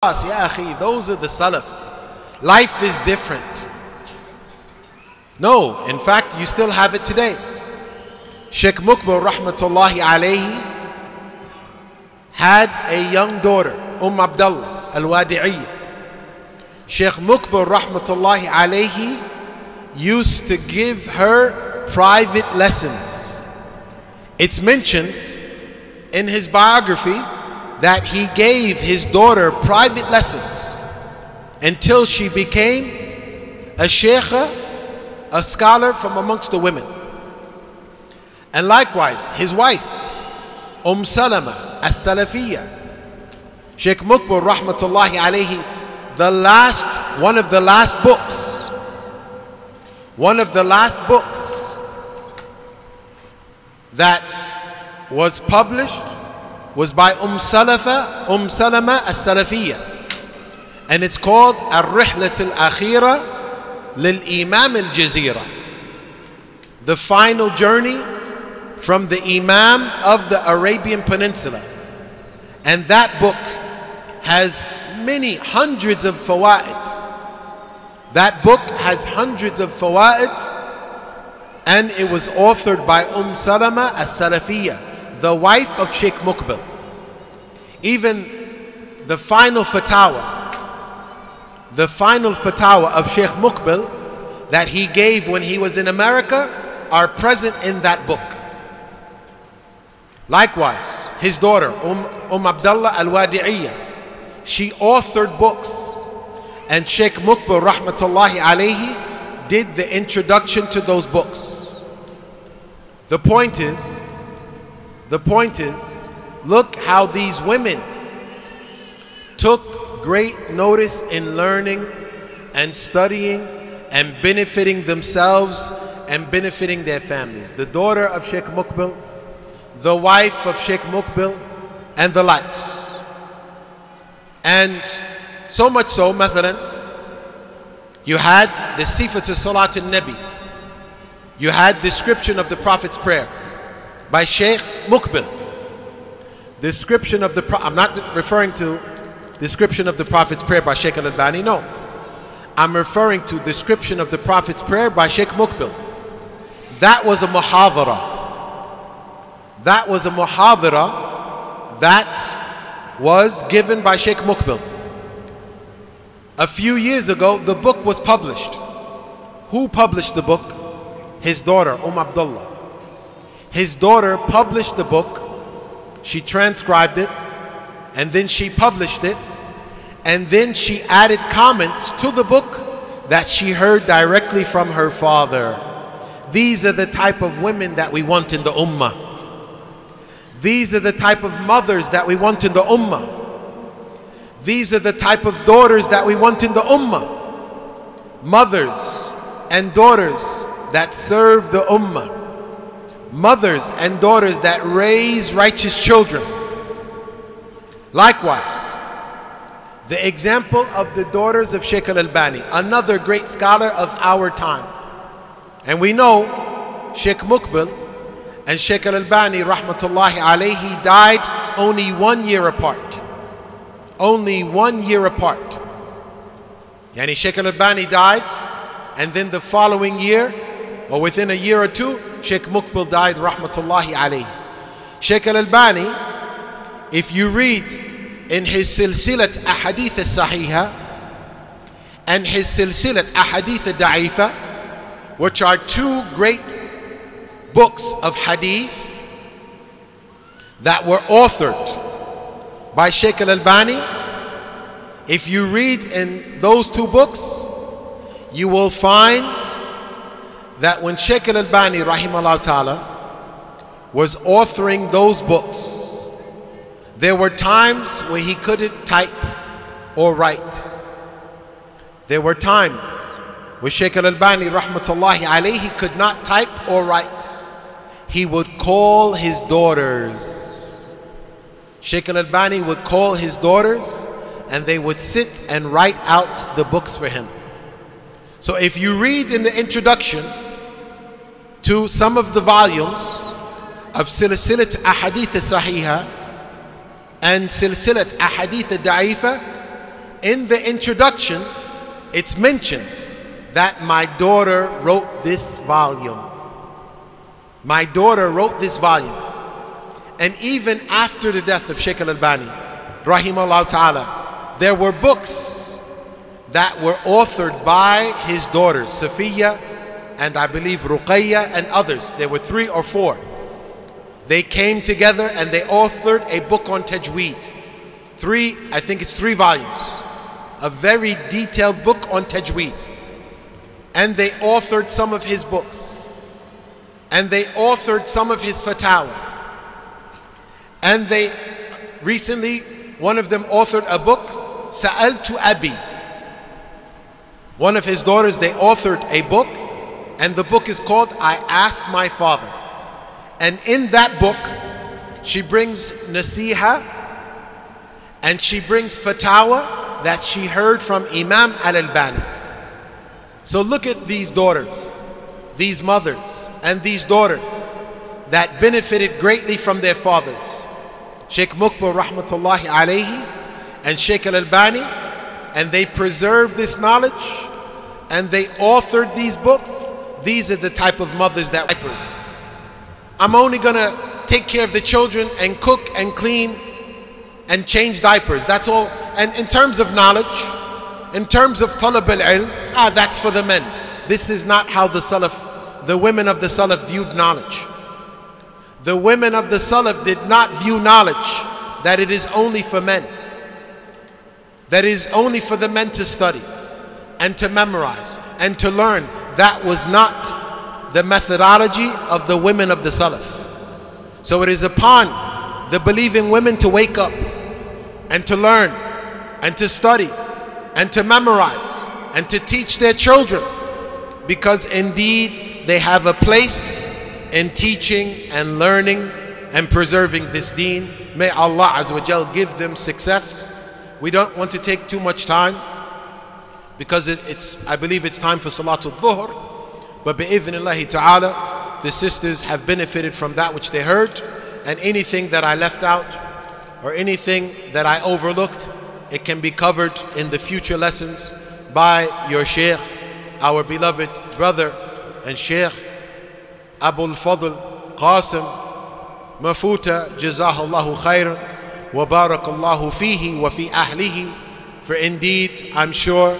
Ya akhi, those are the Salaf. Life is different. No, in fact, you still have it today. Sheikh Mukbil rahmatullahi alayhi had a young daughter, Abdullah al-Wadi'iyya. Sheikh Mukbil rahmatullahi alayhi used to give her private lessons. It's mentioned in his biography that he gave his daughter private lessons until she became a sheikha, a scholar from amongst the women. And likewise, his wife, Salama as-Salafiyya, Sheikh Mukbil rahmatullahi alayhi, one of the last books that was published was by Salama as-Salafiyya, and it's called Al-Rihlat al-Akhira lil-Imam al-Jazira, the final journey from the Imam of the Arabian Peninsula. And that book has many hundreds of fawaid. That book has hundreds of fawaid, and it was authored by Salama as-Salafiyya, the wife of Sheikh Mukbil. Even the final fatwa of Sheikh Mukbil that he gave when he was in America are present in that book. Likewise, his daughter, Abdullah al-Wadi'iyya, she authored books, and Sheikh Mukbil rahmatullahi alayhi did the introduction to those books. The point is, look how these women took great notice in learning and studying and benefiting themselves and benefiting their families. The daughter of Sheikh Mukbil, the wife of Sheikh Mukbil, and the likes. And so much so, mathalan, you had the Sifat Salat al-Nabi. You had description of the Prophet's prayer by Sheikh Mukbil. Description of the Prophet, I'm not referring to description of the Prophet's prayer by Sheikh al-Albani, no. I'm referring to description of the Prophet's prayer by Sheikh Mukbil. That was a muhadara. That was a muhadara that was given by Sheikh Mukbil. A few years ago, the book was published. Who published the book? His daughter, Abdullah. His daughter published the book, she transcribed it, and then she published it, and then she added comments to the book that she heard directly from her father. These are the type of women that we want in the ummah. These are the type of mothers that we want in the ummah. These are the type of daughters that we want in the ummah. Mothers and daughters that serve the ummah. Mothers and daughters that raise righteous children. Likewise, the example of the daughters of Sheikh al-Albani, another great scholar of our time. And we know Sheikh Mukbil and Sheikh al-Albani rahmatullahi alayhi died only 1 year apart. Only 1 year apart. Yani Sheikh al-Albani died, and then the following year, or within a year or two, Sheikh Mukbil died rahmatullahi alayhi. Sheikh al-Albani, if you read in his Silsilat Ahadith al-Sahiha and his Silsilat Ahadith al-Da'ifa, which are two great books of hadith that were authored by Sheikh al-Albani, if you read in those two books, you will find that when Sheikh al-Albani rahimahullah ta'ala was authoring those books, there were times where he couldn't type or write. There were times where Sheikh al-Albani rahmatullahi alayhi could not type or write. He would call his daughters. Sheikh al-Albani would call his daughters, and they would sit and write out the books for him. So if you read in the introduction to some of the volumes of Silsilat Ahadith al-Sahiha and Silsilat Ahadith al-Da'ifa, in the introduction, it's mentioned that my daughter wrote this volume. My daughter wrote this volume. And even after the death of Sheikh al-Albani, rahimahullah ta'ala, there were books that were authored by his daughters, Safiya, and I believe Ruqayya, and others. There were 3 or 4. They came together and they authored a book on tajweed. I think it's 3 volumes. A very detailed book on tajweed. And they authored some of his books. And they authored some of his fatawa. And they recently, one of them authored a book, Sa'altu Abi. One of his daughters, they authored a book, and the book is called I Asked My Father. And in that book, she brings nasiha, and she brings fatawa that she heard from Imam al-Albani. So look at these daughters, these mothers, and these daughters that benefited greatly from their fathers. Sheikh Mukbil rahmatullahi alayhi and Sheikh al-Albani, and they preserved this knowledge and they authored these books. These are the type of mothers that I'm only gonna take care of the children and cook and clean and change diapers. That's all. And in terms of knowledge, in terms of talab al-ilm, that's for the men. This is not how the Salaf, the women of the Salaf viewed knowledge. The women of the Salaf did not view knowledge that it is only for men. That is only for the men to study and to memorize and to learn. That was not the methodology of the women of the Salaf. So it is upon the believing women to wake up and to learn and to study and to memorize and to teach their children, because indeed they have a place in teaching and learning and preserving this deen. May Allah Azza wa Jal give them success. We don't want to take too much time because I believe it's time for Salatul Dhuhr. But bi'idhnillahi ta'ala, the sisters have benefited from that which they heard, and anything that I left out or anything that I overlooked, it can be covered in the future lessons by your Sheikh, our beloved brother and Sheikh Abul Fadl Qasim Mafuta, Jazahullahu khairan wa barakallahu fihi wa fi ahlihi. For indeed, I'm sure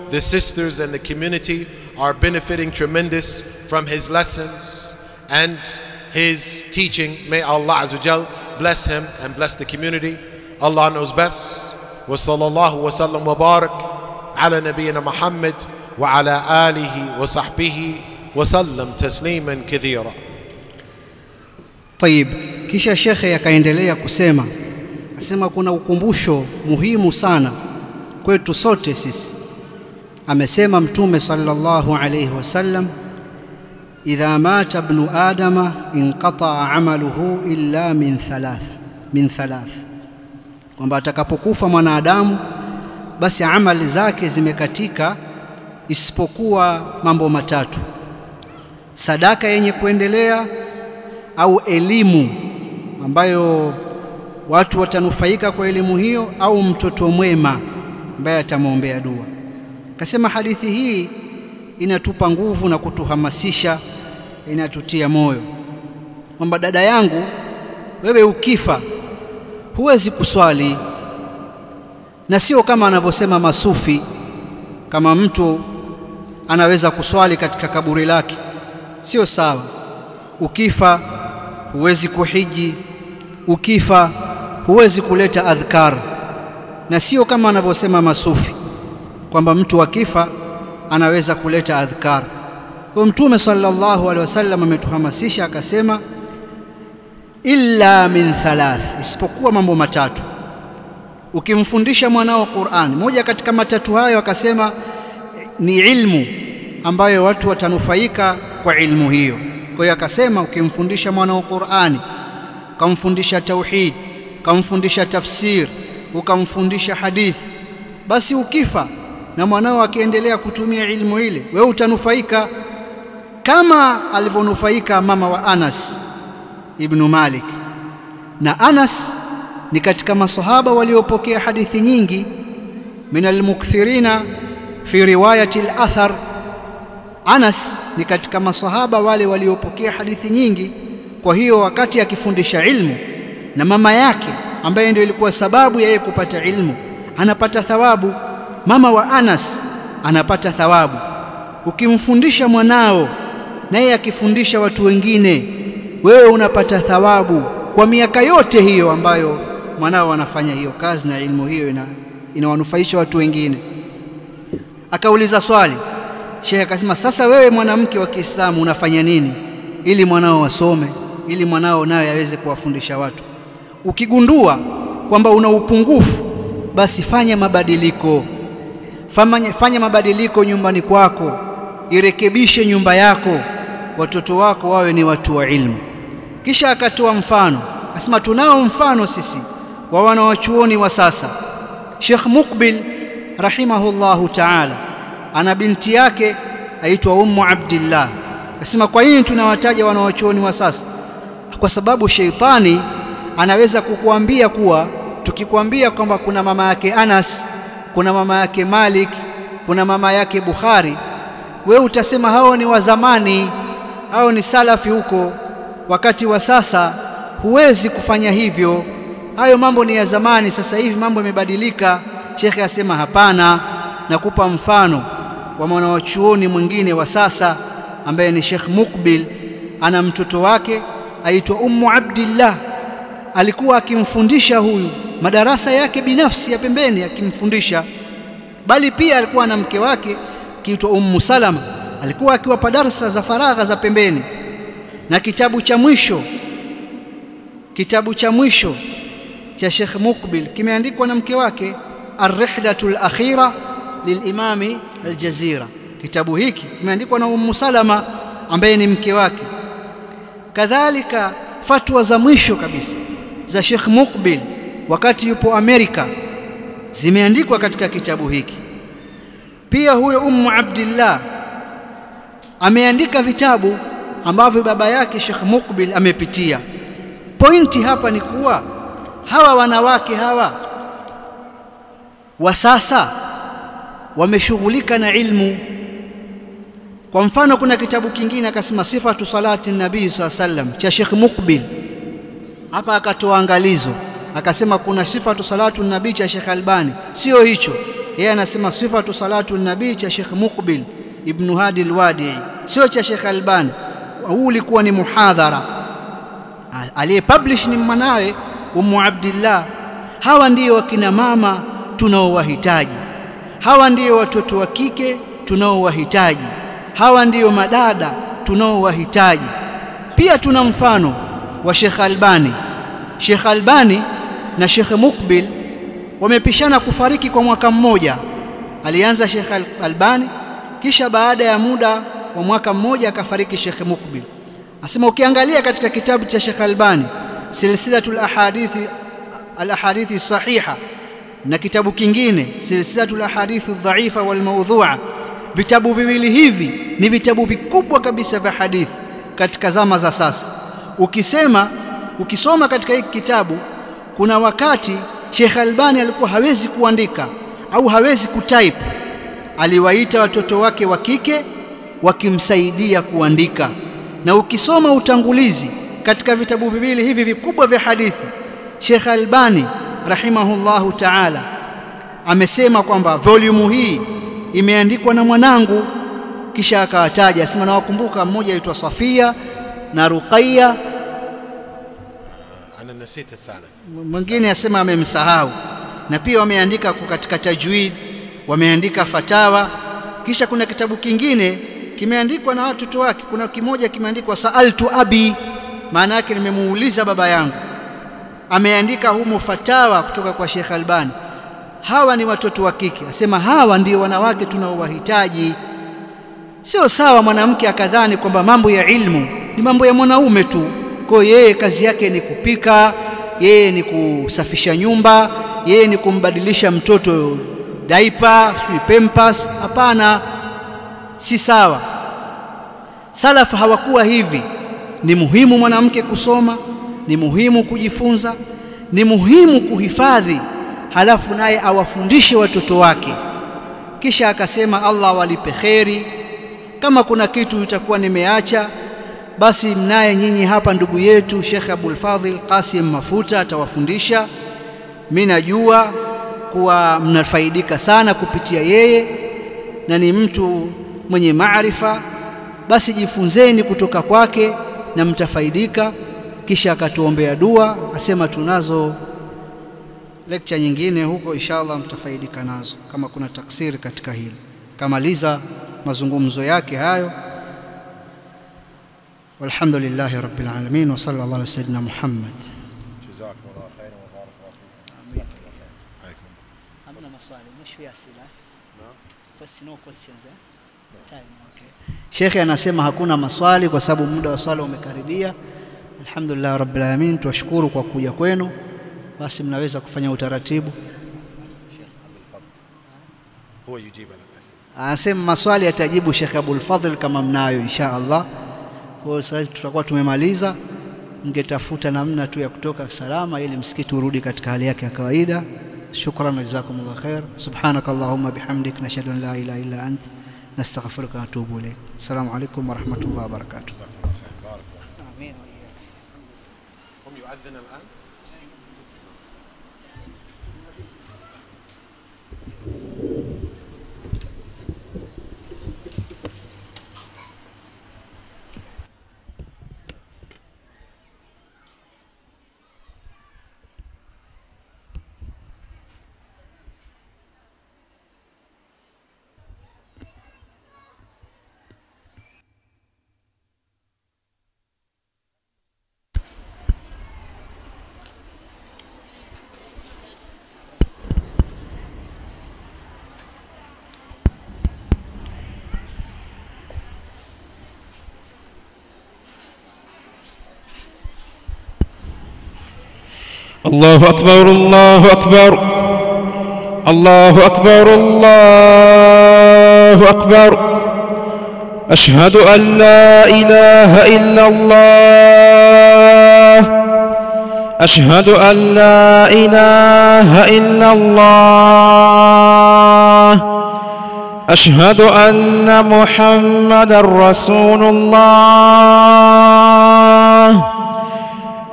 the sisters and the community are benefiting tremendous from his lessons and his teaching. May Allah Azza wa Jal bless him and bless the community. Allah knows best. Wa sallallahu wa sallam wa barak ala nabiyyina Muhammad wa ala alihi wa sahbihi wa sallam tasliman kathira. Tayib, kisha Sheikh akaendelea kusema, asema kuna ukumbusho muhimu sana kwetu sote sisi. Amesema Mtume sallallahu alayhi wasallam, idha mata ibnu adama inqata'a amaluhu illa min thalath, kwamba atakapokufa mwanadamu basi amali zake zimekatika isipokuwa mambo matatu: sadaka yenye kuendelea, au elimu ambayo watu watanufaika kwa elimu hiyo, au mtoto mwema ambaye atamwombea dua. Kasema hadithi hii inatupa nguvu na kutuhamasisha, inatutia moyo kwamba dada yangu, wewe ukifa huwezi kuswali, na sio kama anavyosema masufi, kama mtu anaweza kuswali katika kaburi lake. Sio sawa. Ukifa huwezi kuhiji, ukifa huwezi kuleta adhkar, na sio kama anavyosema masufi kwamba mtu akifa anaweza kuleta adhkar. Kwa Mtume sallallahu alaihi wasallam ametuhamasisha akasema, illa min thalath, isipokuwa mambo matatu. Ukimfundisha mwanao Qur'an, moja katika matatu hayo akasema ni ilmu ambayo watu watanufaika kwa ilmu hiyo. Kwa hiyo akasema ukimfundisha mwanao Qur'ani, ukamfundisha tauhid, ukamfundisha tafsir, ukamfundisha hadith, basi ukifa na mwanao akiendelea kutumia ilmu ile, wewe utanufaika kama alivyonufaika mama wa Anas Ibnu Malik. Na Anas ni katika masahaba waliopokea hadithi nyingi min almukthirina fi riwayati al-athar. Anas ni katika masahaba wale waliopokea hadithi nyingi. Kwa hiyo wakati akifundisha ilmu na mama yake ambaye ndio ilikuwa sababu ya yeye kupata ilmu, anapata thawabu. Mama wa Anas anapata thawabu. Ukimfundisha mwanao naye akifundisha watu wengine, wewe unapata thawabu kwa miaka yote hiyo ambayo mwanao anafanya hiyo kazi, na ilmu hiyo inawanufaisha watu wengine. Akauliza swali, Sheikh akasema, sasa wewe mwanamke wa Kiislamu unafanya nini ili mwanao wasome, ili mwanao naye aweze kuwafundisha watu? Ukigundua kwamba una upungufu, basi fanya mabadiliko. Fanya mabadiliko nyumbani kwako, irekebishe nyumba yako, watoto wako wawe ni watu wa ilmu. Kisha akatoa mfano, akasema tunao mfano sisi wa wanawachuoni wa sasa. Sheikh Muqbil rahimahullahu ta'ala ana binti yake aitwa Ummu Abdillah. Akasema kwa nini tunawataja wanawachuoni wa sasa? Kwa sababu sheitani anaweza kukuambia kuwa, tukikwambia kwamba kuna mama yake Anas, kuna mama yake Malik, kuna mama yake Bukhari, wewe utasema hao ni wa zamani, hao ni salafi huko. Wakati wa sasa huwezi kufanya hivyo, hayo mambo ni ya zamani, sasa hivi mambo yamebadilika. Sheikh asema hapana, nakupa mfano wa mwanachuoni mwingine wa sasa ambaye ni Sheikh Muqbil. Ana mtoto wake aitwa Ummu Abdillah. Alikuwa akimfundisha huyu madarasa yake binafsi ya pembeni akimfundisha, bali pia alikuwa na mke wake kiitwa Ummu Salama, alikuwa akiwapa darasa za faragha za pembeni. Na kitabu cha mwisho cha Sheikh Muqbil kimeandikwa na mke wake, Ar-Rihlatul Akhira lil-Imami Al-Jazira. Kitabu hiki kimeandikwa na Ummu Salama ambaye ni mke wake. Kadhalika fatwa za mwisho kabisa za Sheikh Muqbil wakati yupo Amerika zimeandikwa katika kitabu hiki. Pia huyo Ummu Abdillah ameandika vitabu ambavyo baba yake Sheikh Muqbil amepitia. Pointi hapa ni kuwa hawa wanawake hawa wa sasa wameshughulika na ilmu. Kwa mfano kuna kitabu kingine akasema Sifatu Salati Nabii SAW cha Sheikh Muqbil. Hapa akatoa angalizo, akasema kuna Sifatu Salatu Nabii cha Sheikh Albani, sio hicho. Yeye anasema Sifatu Salatu Nabii cha Sheikh Muqbil Ibnu Hadi al-Wadi'i, sio cha Sheikh Albani. Huu ulikuwa ni muhadhara, aliyepublish ni mwanawe Ummu Abdillah. Hawa ndio wakina mama tunaowahitaji, hawa ndio watoto wa kike tunaowahitaji, hawa ndio madada tunaowahitaji. Pia tuna mfano wa Sheikh Albani. Sheikh Albani na Sheikh Muqbil wamepishana kufariki kwa mwaka mmoja. Alianza Sheikh Albani, kisha baada ya muda wa mwaka mmoja akafariki Sheikh Muqbil. Asema ukiangalia katika kitabu cha Sheikh Albani Silsilatul Ahadithi Sahiha na kitabu kingine Silsilatul Ahadithi Dhaifa wal Mawdhu'a, vitabu viwili hivi ni vitabu vikubwa kabisa vya hadithi katika zama za sasa. Ukisoma katika hiki kitabu, kuna wakati Sheikh Albani alikuwa hawezi kuandika au hawezi kutype, aliwaita watoto wake wa kike wakimsaidia kuandika. Na ukisoma utangulizi katika vitabu viwili hivi vikubwa vya hadithi, Sheikh Albani rahimahullahu ta'ala amesema kwamba volume hii imeandikwa na mwanangu, kisha akawataja, asema nawakumbuka mmoja aitwa Safia na Ruqayya, ana nasita thalith, mwingine asema amemsahau. Na pia wameandika katika tajwid, wameandika fatawa. Kisha kuna kitabu kingine kimeandikwa na watoto wake, kuna kimoja kimeandikwa Sa'altu Abi, maana yake nimemuuliza baba yangu. Ameandika humo fatawa kutoka kwa Sheikh Albani. Hawa ni watoto wa kike, asema hawa ndio wanawake tunaowahitaji. Sio sawa mwanamke akadhani kwamba mambo ya ilmu ni mambo ya mwanaume tu, kwa yeye kazi yake ni kupika, yeye ni kusafisha nyumba, yeye ni kumbadilisha mtoto diaper, pampers. Hapana, si sawa. Salaf hawakuwa hivi. Ni muhimu mwanamke kusoma, ni muhimu kujifunza, ni muhimu kuhifadhi halafu naye awafundishe watoto wake. Kisha akasema Allah walipe kheri. Kama kuna kitu itakuwa nimeacha, basi mnaye nyinyi hapa ndugu yetu Sheikh Abul Fadhil Qasim Mafuta atawafundisha. Mimi najua kuwa mnafaidika sana kupitia yeye na ni mtu mwenye maarifa, basi jifunzeni kutoka kwake na mtafaidika. Kisha akatuombea dua, asema tunazo lecture nyingine huko, inshallah mtafaidika nazo kama kuna taksiri katika hili. Kamaliza mazungumzo yake hayo. Walhamdulillahi rabbil alamin wa sallallahu ala sayyidina Muhammad. Jazakumullah khairan wa barakallahu fikum. Hamna maswali, mwisho ya sila. No questions time. Okay. Sheikh anasema hakuna maswali kwa sababu muda wa swala umekaribia. Alhamdulillah rabbil alamin, tuwashukuru kwa kuja kwenu. Basi mnaweza kufanya utaratibu. Huwa yujibu ala. Anasema maswali atajibu Sheikh Abul Fadhil kama mnayo insha Allah. Kwa sasa tutakuwa tumemaliza, mngetafuta namna tu ya kutoka salama ili msikiti urudi katika hali yake ya kawaida. Shukran wa jazakumullah khair. Subhanakallahumma bihamdik nashhadu an la ilaha illa ant nastaghfiruka wa natubu ilayk. Assalamu alaykum wa rahmatullahi wa barakatuh. Amin. Hum yu'adhdhin al'an. الله أكبر الله أكبر الله أكبر الله أكبر أشهد أن لا إله إلا الله أشهد أن لا إله إلا الله أشهد أن محمد رسول الله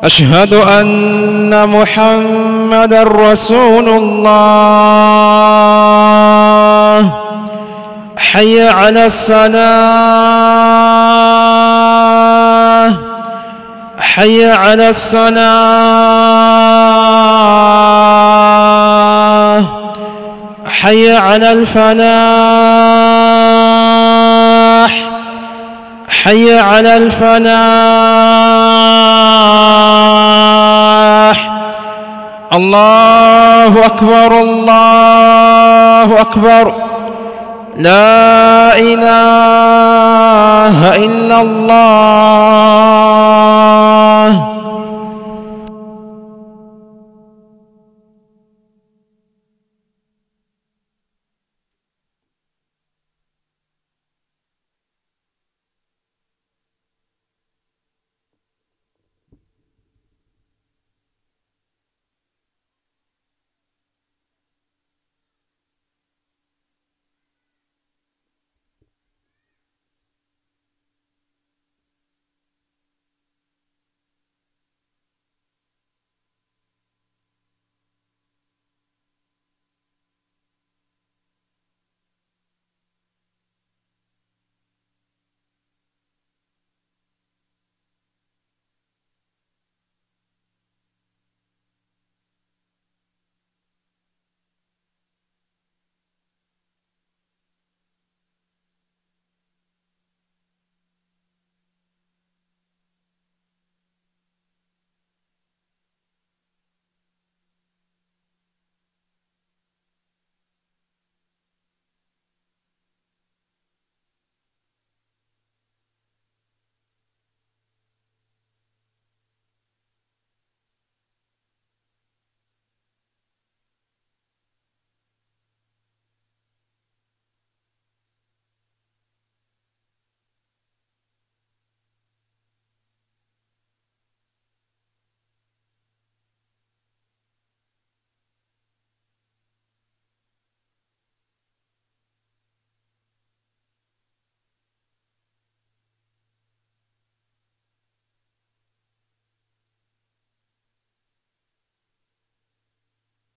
أشهد أن محمد رسول الله حي على الصلاة حي على الصلاة حي على الفلاح حي على الفلاح الله أكبر الله أكبر لا إله إلا الله